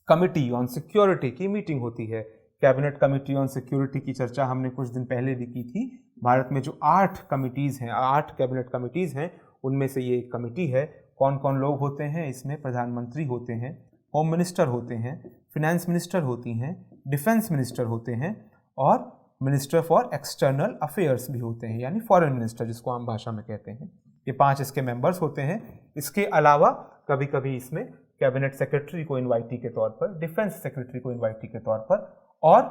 कमिटी ऑन सिक्योरिटी की मीटिंग होती है। कैबिनेट कमिटी ऑन सिक्योरिटी की चर्चा हमने कुछ दिन पहले भी की थी। भारत में जो 8 कमिटीज़ हैं, 8 कैबिनेट कमिटीज़ हैं, उनमें से ये एक कमिटी है। कौन कौन लोग होते हैं इसमें? प्रधानमंत्री होते हैं, होम मिनिस्टर होते हैं, फिनेंस मिनिस्टर होती हैं, डिफेंस मिनिस्टर होते हैं, और मिनिस्टर फॉर एक्सटर्नल अफेयर्स भी होते हैं, यानी फॉरेन मिनिस्टर जिसको आम भाषा में कहते हैं। ये 5 इसके मेंबर्स होते हैं। इसके अलावा कभी कभी इसमें कैबिनेट सेक्रेटरी को इनवाइटी के तौर पर, डिफेंस सेक्रेटरी को इनवाइटी के तौर पर, और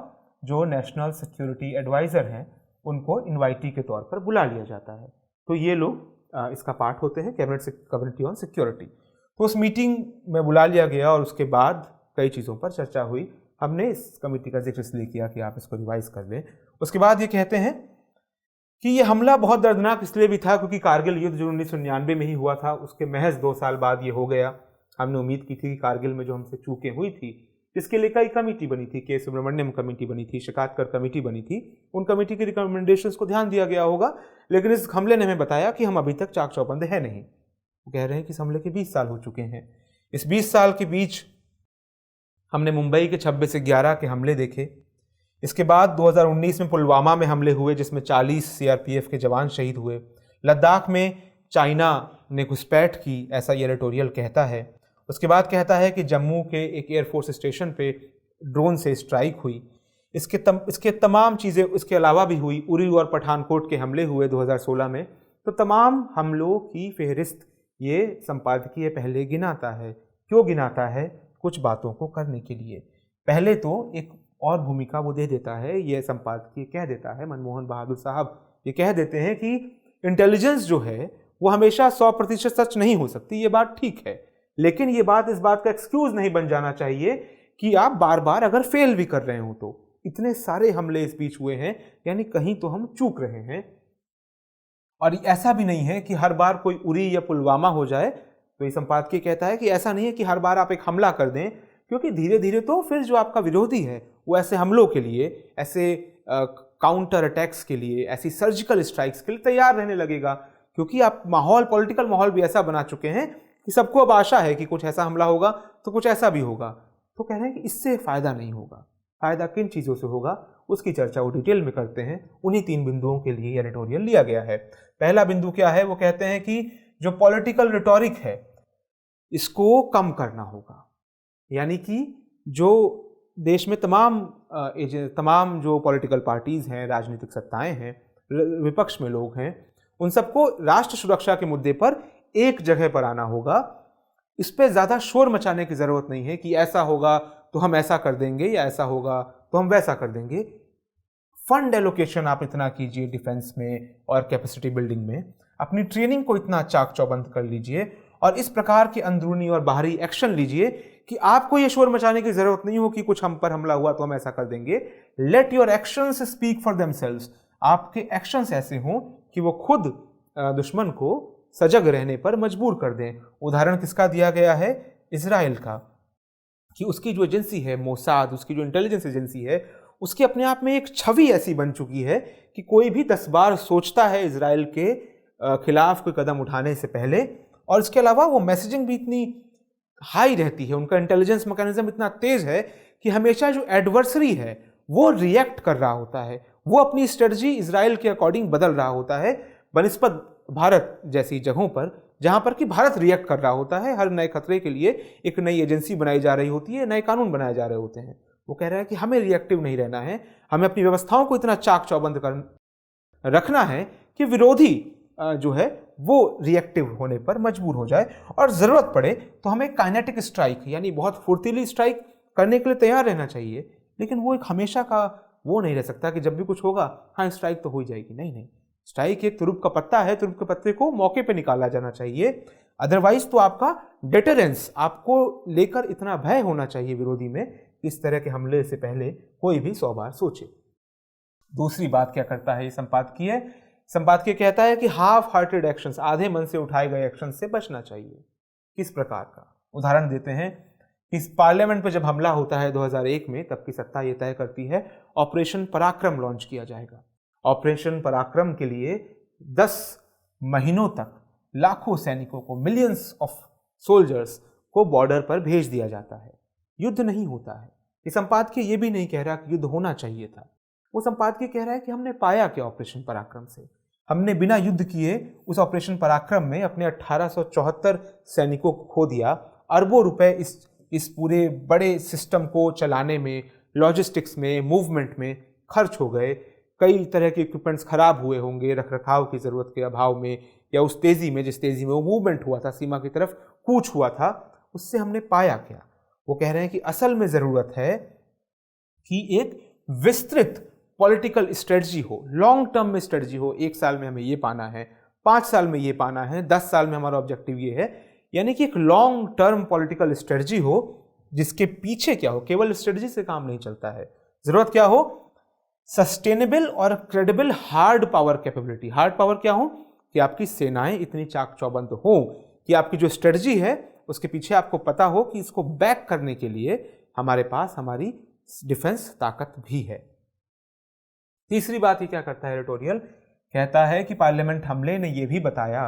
जो नेशनल सिक्योरिटी एडवाइज़र हैं उनको इनवाइटी के तौर पर बुला लिया जाता है। तो ये लोग इसका पार्ट होते हैं, कैबिनेट कमिटी ऑन सिक्योरिटी। तो उस मीटिंग में बुला लिया गया और उसके बाद कई चीज़ों पर चर्चा हुई। हमने इस कमेटी का जिक्र इसलिए किया कि आप इसको रिवाइज कर लें। उसके बाद ये कहते हैं कि ये हमला बहुत दर्दनाक इसलिए भी था क्योंकि कारगिल युद्ध जो 1999 में ही हुआ था, उसके महज 2 साल बाद ये हो गया। हमने उम्मीद की थी कि कारगिल में जो हमसे चूकें हुई थी, इसके लिए कई कमेटी बनी थी, के सुब्रमण्यम कमेटी बनी थी, शिकायतकर कमेटी बनी थी, उन कमेटी की रिकमेंडेशंस को ध्यान दिया गया होगा। लेकिन इस हमले ने हमें बताया कि हम अभी तक चाक चौबंद है नहीं। वो कह रहे हैं कि इस हमले के 20 साल हो चुके हैं। इस 20 साल के बीच हमने मुंबई के 26 से 11 के हमले देखे। इसके बाद 2019 में पुलवामा में हमले हुए जिसमें 40 सीआरपीएफ के जवान शहीद हुए। लद्दाख में चाइना ने घुसपैठ की, ऐसा ये एडिटोरियल कहता है। उसके बाद कहता है कि जम्मू के एक एयरफोर्स स्टेशन पे ड्रोन से स्ट्राइक हुई। इसके तमाम चीज़ें इसके अलावा भी हुई। उरी और पठानकोट के हमले हुए 2016 में। तो तमाम हमलों की फहरिस्त ये संपादकीय पहले गिनाता है। क्यों गिनाता है? कुछ बातों को करने के लिए। पहले तो एक और भूमिका वो दे देता है, ये संपादकीय कह देता है, मनमोहन बहादुर साहब ये कह देते हैं कि इंटेलिजेंस जो है वो हमेशा 100% सच नहीं हो सकती, ये बात ठीक है। लेकिन ये बात इस बात का एक्सक्यूज नहीं बन जाना चाहिए कि आप बार बार अगर फेल भी कर रहे हो तो। इतने सारे हमले इस बीच हुए हैं, यानी कहीं तो हम चूक रहे हैं। और ऐसा भी नहीं है कि हर बार कोई उरी या पुलवामा हो जाए। तो ये संपादकीय कहता है कि ऐसा नहीं है कि हर बार आप एक हमला कर दें, क्योंकि धीरे धीरे तो फिर जो आपका विरोधी है वो ऐसे हमलों के लिए, ऐसे काउंटर अटैक्स के लिए, ऐसी सर्जिकल स्ट्राइक्स के लिए तैयार रहने लगेगा। क्योंकि आप पॉलिटिकल माहौल भी ऐसा बना चुके हैं कि सबको अब आशा है कि कुछ ऐसा हमला होगा तो कुछ ऐसा भी होगा। तो कह रहे हैं कि इससे फ़ायदा नहीं होगा। फ़ायदा किन चीज़ों से होगा उसकी चर्चा वो डिटेल में करते हैं। उन्हीं 3 बिंदुओं के लिए एडिटोरियल लिया गया है। पहला बिंदु क्या है? वो कहते हैं कि जो पॉलिटिकल रिटोरिक है इसको कम करना होगा। यानी कि जो देश में तमाम जो पॉलिटिकल पार्टीज़ हैं, राजनीतिक सत्ताएं हैं, विपक्ष में लोग हैं, उन सबको राष्ट्र सुरक्षा के मुद्दे पर एक जगह पर आना होगा। इस पर ज़्यादा शोर मचाने की ज़रूरत नहीं है कि ऐसा होगा तो हम ऐसा कर देंगे या ऐसा होगा तो हम वैसा कर देंगे। फंड एलोकेशन आप इतना कीजिए डिफेंस में और कैपेसिटी बिल्डिंग में, अपनी ट्रेनिंग को इतना चाक चौबंद कर लीजिए और इस प्रकार के अंदरूनी और बाहरी एक्शन लीजिए कि आपको ये शोर मचाने की जरूरत नहीं हो कि कुछ हम पर हमला हुआ तो हम ऐसा कर देंगे। Let your actions speak for themselves. आपके एक्शंस ऐसे हों कि वो खुद दुश्मन को सजग रहने पर मजबूर कर दें। उदाहरण किसका दिया गया है? इजराइल का, कि उसकी जो एजेंसी है मोसाद, उसकी जो इंटेलिजेंस एजेंसी है, उसकी अपने आप में एक छवि ऐसी बन चुकी है कि कोई भी 10 बार सोचता है इजराइल के खिलाफ कोई कदम उठाने से पहले। और इसके अलावा वो मैसेजिंग भी इतनी हाई रहती है, उनका इंटेलिजेंस मैकेनिज्म इतना तेज है कि हमेशा जो एडवर्सरी है वो रिएक्ट कर रहा होता है, वो अपनी स्ट्रेटजी इजराइल के अकॉर्डिंग बदल रहा होता है, बनिस्बत भारत जैसी जगहों पर जहां पर कि भारत रिएक्ट कर रहा होता है। हर नए खतरे के लिए एक नई एजेंसी बनाई जा रही होती है, नए कानून बनाए जा रहे होते हैं। वो कह रहा है कि हमें रिएक्टिव नहीं रहना है, हमें अपनी व्यवस्थाओं को इतना चाक चौबंद कर रखना है कि विरोधी जो है वो रिएक्टिव होने पर मजबूर हो जाए और ज़रूरत पड़े तो हमें काइनेटिक स्ट्राइक यानी बहुत फुर्तीली स्ट्राइक करने के लिए तैयार रहना चाहिए। लेकिन वो एक हमेशा का वो नहीं रह सकता कि जब भी कुछ होगा हाँ स्ट्राइक तो हो ही जाएगी। नहीं नहीं, स्ट्राइक एक तुरुप का पत्ता है, तुरुप के पत्ते को मौके पे निकाला जाना चाहिए। अदरवाइज तो आपका डेटरेंस, आपको लेकर इतना भय होना चाहिए विरोधी में, इस तरह के हमले से पहले कोई भी 100 बार सोचे। दूसरी बात क्या करता है ये संपादकीय? संपादकीय कहता है कि हाफ हार्टेड एक्शंस, आधे मन से उठाए गए एक्शन से बचना चाहिए। किस प्रकार का? उदाहरण देते हैं कि इस पार्लियामेंट पर जब हमला होता है 2001 में, तब की सत्ता ये तय करती है ऑपरेशन पराक्रम लॉन्च किया जाएगा। ऑपरेशन पराक्रम के लिए 10 महीनों तक लाखों सैनिकों को, मिलियंस ऑफ सोल्जर्स को बॉर्डर पर भेज दिया जाता है। युद्ध नहीं होता है। ये संपादकीय ये भी नहीं कह रहा कि युद्ध होना चाहिए था। वो संपादकीय कह रहा है कि हमने पाया क्या ऑपरेशन पराक्रम से? हमने बिना युद्ध किए उस ऑपरेशन पराक्रम में अपने 1874 सैनिकों को खो दिया। अरबों रुपए इस पूरे बड़े सिस्टम को चलाने में, लॉजिस्टिक्स में, मूवमेंट में खर्च हो गए। कई तरह के इक्विपमेंट्स खराब हुए होंगे रखरखाव की ज़रूरत के अभाव में, या उस तेज़ी में जिस तेज़ी में वो मूवमेंट हुआ था, सीमा की तरफ कूच हुआ था, उससे हमने पाया क्या? वो कह रहे हैं कि असल में ज़रूरत है कि एक विस्तृत पॉलिटिकल स्ट्रेटजी हो, लॉन्ग टर्म में स्ट्रेटजी हो। 1 साल में हमें ये पाना है, 5 साल में ये पाना है, 10 साल में हमारा ऑब्जेक्टिव ये है। यानी कि एक लॉन्ग टर्म पॉलिटिकल स्ट्रेटजी हो जिसके पीछे क्या हो, केवल स्ट्रेटजी से काम नहीं चलता है। जरूरत क्या हो? सस्टेनेबल और credible hard power capability. Hard power क्या हो? कि आपकी सेनाएं इतनी चाक चौबंद हो कि आपकी जो स्ट्रेटजी है उसके पीछे आपको पता हो कि इसको बैक करने के लिए हमारे पास हमारी डिफेंस ताकत भी है। तीसरी बात ये क्या करता है एडिटोरियल? कहता है कि पार्लियामेंट हमले ने यह भी बताया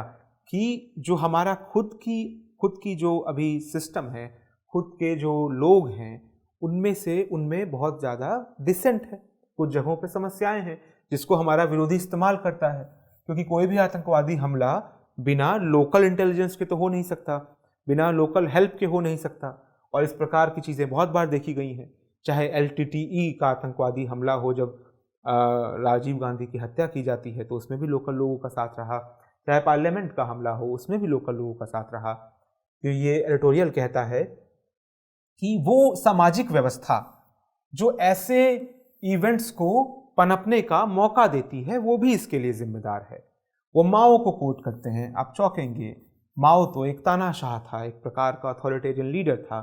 कि जो हमारा खुद की जो अभी सिस्टम है, खुद के जो लोग हैं, उनमें बहुत ज़्यादा डिसेंट है। कुछ जगहों पे समस्याएं हैं जिसको हमारा विरोधी इस्तेमाल करता है, क्योंकि कोई भी आतंकवादी हमला बिना लोकल इंटेलिजेंस के तो हो नहीं सकता, बिना लोकल हेल्प के हो नहीं सकता। और इस प्रकार की चीज़ें बहुत बार देखी गई हैं। चाहे LTTE का आतंकवादी हमला हो, जब राजीव गांधी की हत्या की जाती है तो उसमें भी लोकल लोगों का साथ रहा। चाहे पार्लियामेंट का हमला हो, उसमें भी लोकल लोगों का साथ रहा। तो ये एडिटोरियल कहता है कि वो सामाजिक व्यवस्था जो ऐसे इवेंट्स को पनपने का मौका देती है, वो भी इसके लिए जिम्मेदार है। वो माओ को कोट करते हैं, आप चौंकेंगे। माओ तो एक तानाशाह था, एक प्रकार का अथॉरिटेरियन लीडर था,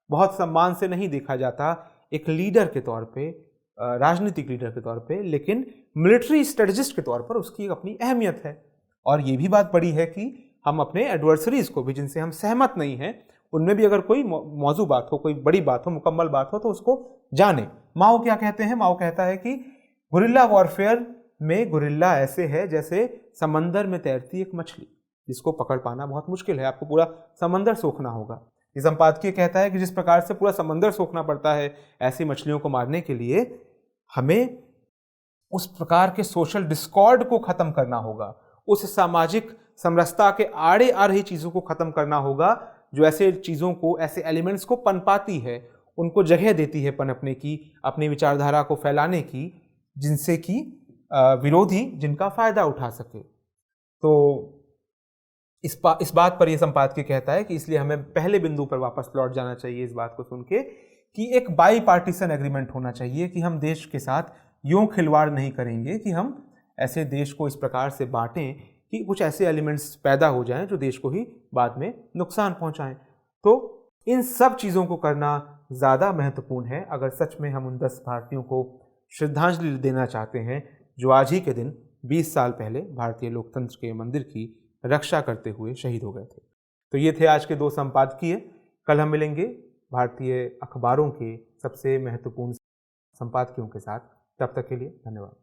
बहुत सम्मान से नहीं देखा जाता एक लीडर के तौर पे, राजनीतिक लीडर के तौर पे, लेकिन मिलिट्री स्ट्रेटजिस्ट के तौर पर उसकी एक अपनी अहमियत है। और ये भी बात बड़ी है कि हम अपने एडवर्सरीज को भी, जिनसे हम सहमत नहीं हैं, उनमें भी अगर कोई मौजू बात हो, कोई बड़ी बात हो, मुकम्मल बात हो, तो उसको जाने। माओ क्या कहते हैं? माओ कहता है कि गुरिल्ला वॉरफेयर में गुरिल्ला ऐसे है जैसे समंदर में तैरती एक मछली, जिसको पकड़ पाना बहुत मुश्किल है, आपको पूरा समंदर सोखना होगा। ये संपादकीय कहता है कि जिस प्रकार से पूरा समंदर सोखना पड़ता है ऐसी मछलियों को मारने के लिए, हमें उस प्रकार के सोशल डिस्कॉर्ड को खत्म करना होगा, उस सामाजिक समरसता के आड़े आ रही चीज़ों को खत्म करना होगा जो ऐसे चीज़ों को, ऐसे एलिमेंट्स को पनपाती है। उनको जगह देती है पनपने की, अपनी विचारधारा को फैलाने की, जिनसे कि विरोधी जिनका फ़ायदा उठा सके। तो इस बात पर यह संपादकीय कहता है कि इसलिए हमें पहले बिंदु पर वापस लौट जाना चाहिए, इस बात को सुन के, कि एक बाई पार्टीसन एग्रीमेंट होना चाहिए कि हम देश के साथ यूं खिलवाड़ नहीं करेंगे कि हम ऐसे देश को इस प्रकार से बांटें कि कुछ ऐसे एलिमेंट्स पैदा हो जाएं जो देश को ही बाद में नुकसान पहुंचाएं। तो इन सब चीज़ों को करना ज़्यादा महत्वपूर्ण है अगर सच में हम उन 10 भारतीयों को श्रद्धांजलि देना चाहते हैं जो आज ही के दिन 20 साल पहले भारतीय लोकतंत्र के मंदिर की रक्षा करते हुए शहीद हो गए थे। तो ये थे आज के 2 संपादकीय। कल हम मिलेंगे भारतीय अखबारों के सबसे महत्वपूर्ण संपादकीयों के साथ। तब तक के लिए धन्यवाद।